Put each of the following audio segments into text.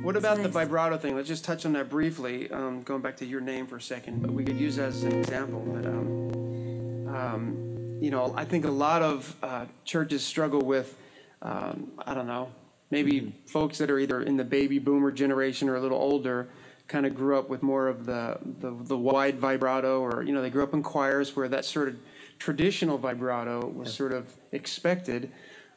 What about the vibrato thing? Let's just touch on that briefly, going back to your name for a second, but we could use that as an example. That, you know, I think a lot of churches struggle with, I don't know, maybe folks that are either in the baby boomer generation or a little older kind of grew up with more of the wide vibrato, or, you know, they grew up in choirs where that sort of traditional vibrato was sort of expected.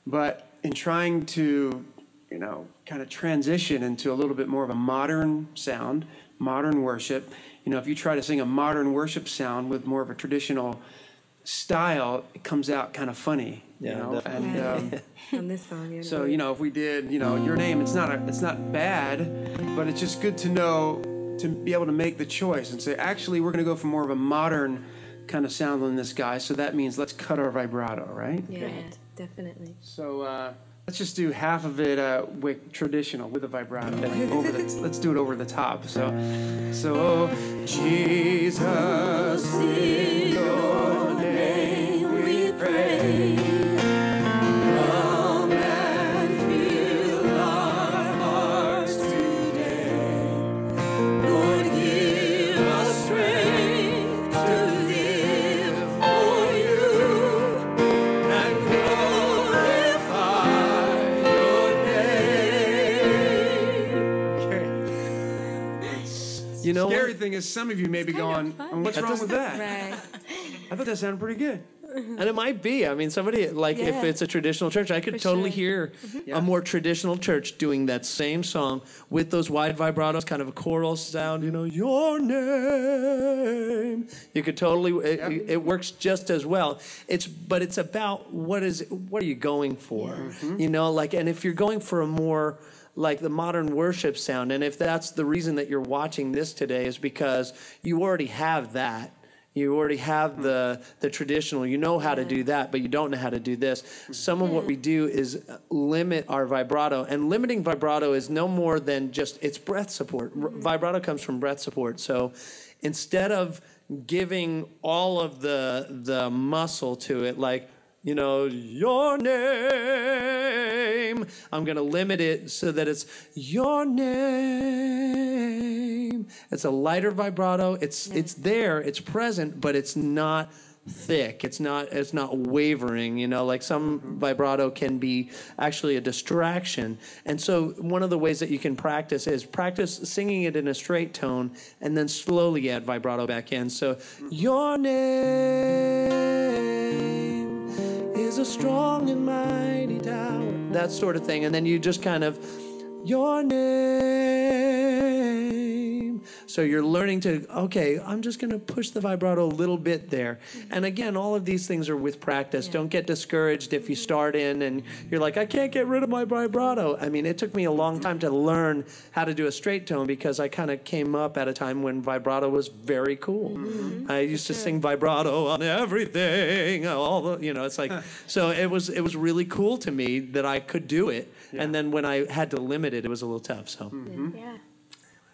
But in trying to, you know, kind of transition into a little bit more of a modern sound, modern worship, you know, if you try to sing a modern worship sound with more of a traditional style, it comes out kind of funny, you know. And on this song, so, you know, if we did, you know, Your Name, it's not bad, but it's just good to know, to be able to make the choice and say, actually, we're going to go for more of a modern kind of sound than this guy. So that means let's cut our vibrato, right? Yeah, definitely. So let's just do half of it with traditional, with a vibrato. Let's do it over the top. So Jesus, in your name we pray. Come and fill our hearts today. Lord, give us strength to live for you and glorify your name. Okay. You know, the scary thing is some of you may be going, what's wrong with that? Right. I thought that sounded pretty good. and it might be. I mean, somebody, like, if it's a traditional church, I could totally hear a more traditional church doing that same song with those wide vibratos, kind of a choral sound, you know, your name. You could totally, it works just as well. But it's about what are you going for? You know, like, and if you're going for a more, like, the modern worship sound, and if that's the reason that you're watching this today is because you already have that. You already have the traditional. You know how to do that, but you don't know how to do this. Some of what we do is limit our vibrato, and limiting vibrato is no more than just, it's breath support. Vibrato comes from breath support. So instead of giving all of the muscle to it, like, you know, your name, I'm going to limit it so that it's your name. It's a lighter vibrato. It's there, it's present, but it's not thick. It's not wavering, you know, like some vibrato can be actually a distraction. And so one of the ways that you can practice is practice singing it in a straight tone and then slowly add vibrato back in. So your name is a strong and mighty tower, that sort of thing. And then you just kind of, your name. So you're learning to, okay, I'm just going to push the vibrato a little bit there. And again, all of these things are with practice. Don't get discouraged if you start in and you're like, I can't get rid of my vibrato. I mean, it took me a long time to learn how to do a straight tone because I kind of came up at a time when vibrato was very cool. I used to sing vibrato on everything, all the, you know, it's like, so it was really cool to me that I could do it. And then when I had to limit it, it was a little tough. So.